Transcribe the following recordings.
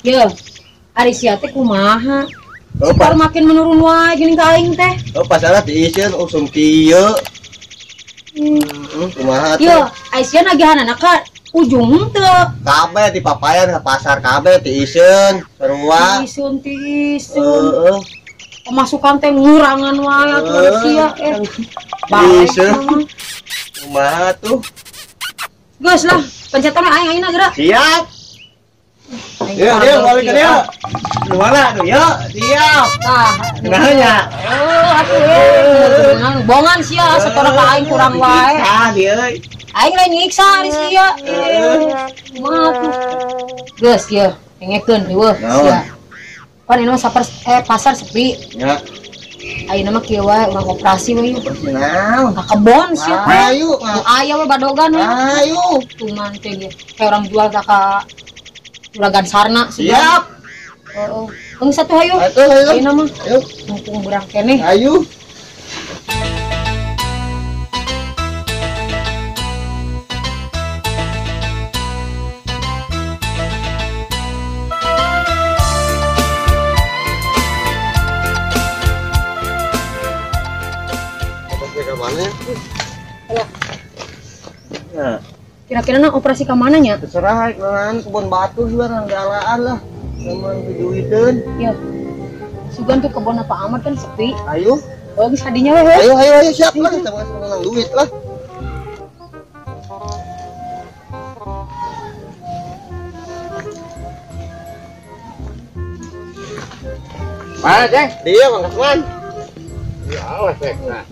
Ya, ari sia teh kumaha? Oh, Baru makin menurun wae geuning ka aing teh. oh pasarna diisieun usum kieu. Kumaha teh? Ya, Aisyah nagihanana ka ujung teu. Kabeh di papayan ke pasar kabeh diisieun sarua. Tisun. Heeh. Pemasukan teh ngurangan wae atuh ari sia Baik. Diisieun. Kumaha tuh? Geus lah, pencetan we aing ayeuna geura. Siap. Dia balik ke dia. Gimana tuh? Yuk, siap. Tah, Kenanya? atuh bongan sia satora ka aing kurang wae. Ah, dia. Aing lain nyiksa ari sia. Kumaha tuh? Geus ieu, pengekeun eueuh sia. Pan ini mah pasar sepi. Ya. Ayeuna mah kieu wae urang operasi we yeuh. Naon? Ka kebon sia. Ayo, Aya we badogan we. ayo. Cuman teh dia kayak orang jual ka juragan sarna sih. Siap. Heeh. Geus satu hayu. Atuh, ayo. Ayeuna mah Ayo. mumpung burang keneh. Ayo. Nah, Kira-kira na operasi ka mana nya? terserah kenalan kebun batu juga nang dialaan lah. Sama diduiteun. Ya. Sugan tuh kebon apa amat kan sepi. Ayo. Oh, geus hadinya we. Ayo siap lah sama nang duit lah. Mana, Ceng? Dia Mang Kasman. Ya, awas, Ceng. Nah,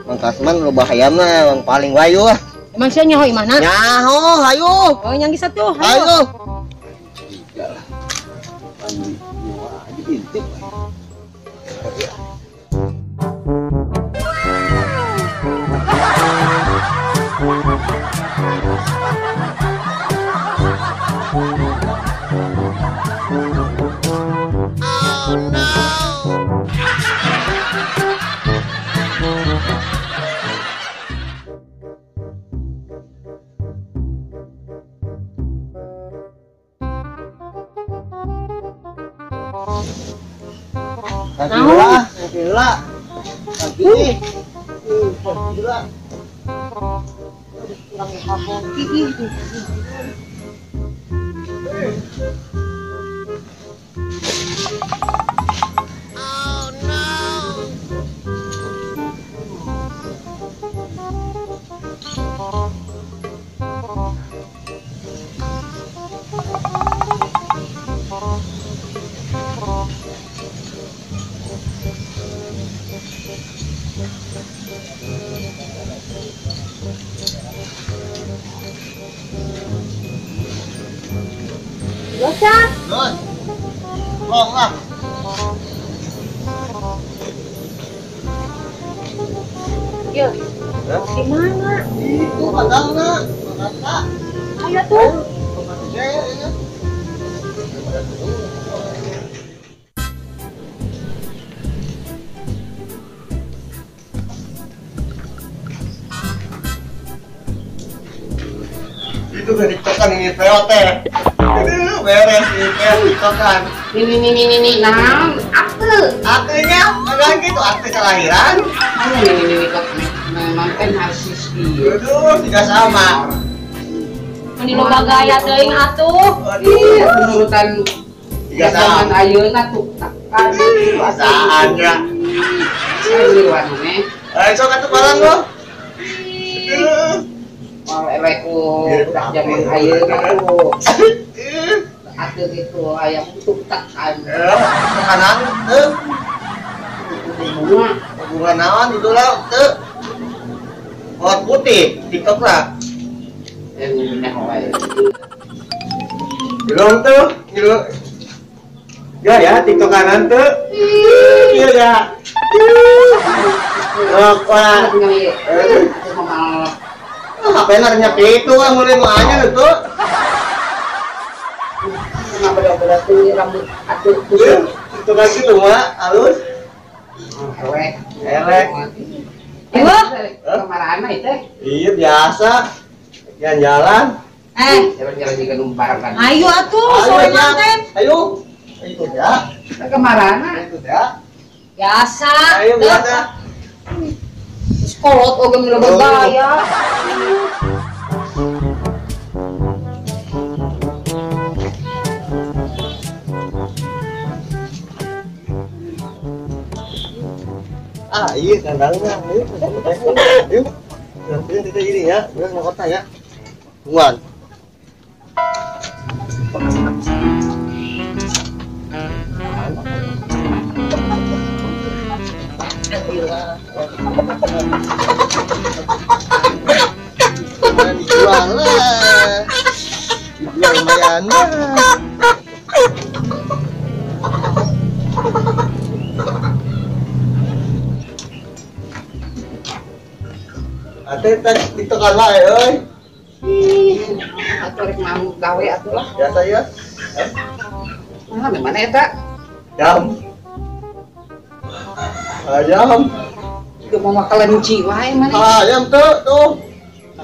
Mang Kasman lo bahayana yang paling wayu lah. Emang sia nyaho imana? Nyaho, ayo. Oh, yang geus satu. Ayo. Gila. Lagi nih. Gila. Kurang hahong ih. Dosa. Nun. Long lah. Ya. Ya. Di mana? Itu padangna. Makata. Ayo tuh. Saya. Itu udah ditekan ini POT. Aduh, beres ini POT ditekan. ini, nah, Artinya, enggak gitu, arti kelahiran. ini kok memang kan harus sih. Aduh, tidak sama. Ini lo bagaya teuing atuh. Iya, penurutan Tidak zaman sama. ayeuna tuh takkan Perasaannya. liwat nih. Ayo, sok atuh barang lo. Aduh. Mau eleku udah zaman ayeuna tuh. Atuh gitu ayam tuh takkan. Makanan, tuh. Bunga. Bunga naon itu lah, tuh. Warna putih, TikTok lah. Yang minyak wae. Belum tuh, gitu. Ya, TikTok kanan tuh. Iya ya. Apa? Apa yang narinya itu kan mulai mahanya itu. Kenapa berarti rambut atuh Itu kan gitu mah, halus. elek. Elek. Ibu? Kemarahan mah itu. Iya biasa. Jalan-jalan. Jalan-jalan juga numpang kan. Ayo atuh, sore manten. Ayo. Itu ya. Kemarana. Itu ya. Biasa. Ayo biasa. Sekolot oge mila berbahaya. Iya kandangnya. Ayo. Nanti kita ini ya, udah mau kota ya. Tungguan. Dijual lah. Dijual lumayan lah. Ate tadi ditekan lah ya, oi. Atuh rek mau gawe atuh lah. Biasa ya. Nah, di mana eta? Jam. Jam. Ke mau kelenci wae mana? Jam tuh.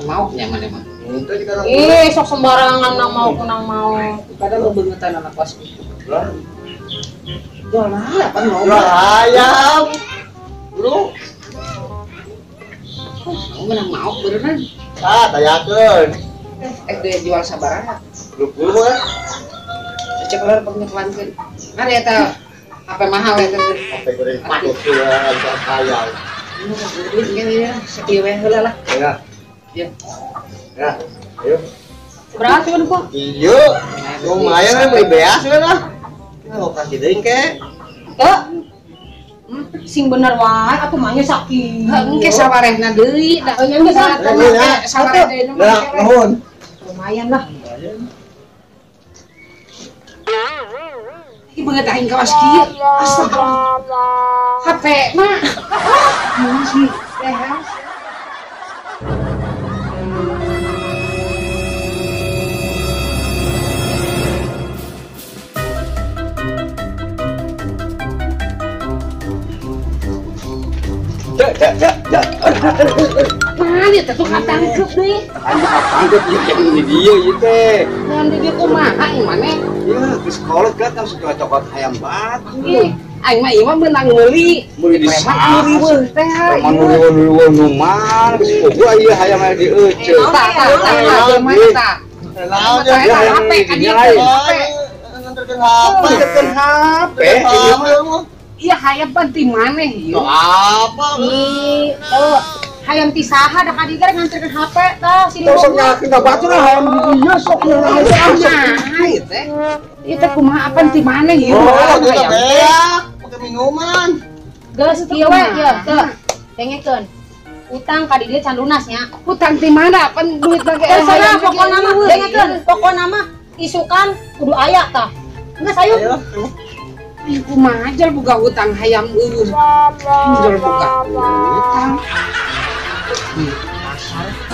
Mau nyaman emang. Itu di kana. Sok sembarangan nang mau kunang mau. Padahal lo beungetan anak kos. Lah. Jual mahal apa mau? Jual ayam. Bro. Mau menang mau beneran. Tayakeun. Dia jual sabarana. 20 kan? Cek ler pengetahuan. Mari eta apa mahal eta? Sampai goreng patut ya ayam. Duit ya, sekieu we heula lah. Ya. Ya. Ya. Ayo. Berapa sih kok? Iya. Lumayan kan beli beas kan lah. Kita mau kasih deui ke. Sing bener wae atuh mah nya sakit. Engke sawarehna deui da. Nya geus Sawareh deui Nah, nuhun. lumayan lah. Iki beungeut aing kawas kieu. Astagfirullah. HP mah. Masih behas. Mana eta tuh katangkep deui. Tangkep ya ini dia ieu teh. Ngan di dieu kumaha ieu maneh? Ya, di sekolah kan suka cokot ayam batu. Ih, aing mah ieu mah meunang meuli. Meuli di preman riweuh teh. Preman nuliweuh nu mana geus gua ieu hayam di euceul. Tah, mana tah? Naon Tah, HP ka dieu nganterkeun HP. Nganterkeun HP. Iya hayam panti maneh ieu. Apa? Hayam ti saha da kadi gara nganterkeun HP tah sini Sok kita baca lah hayam di dieu sok. Nah, ieu teh. Ieu teh kumaha panti maneh ieu. Kita beak, pakai minuman. geus kieu we ieu teu tengekeun utang ka di dieu can lunas nya Hutang ti mana? Pan duit lagi terserah pokona mah tengekeun pokona mah isukan kudu aya tah geus ayo Ayo kumaha jal boga hutang hayam eueuh. Jal boga hutang. Pasar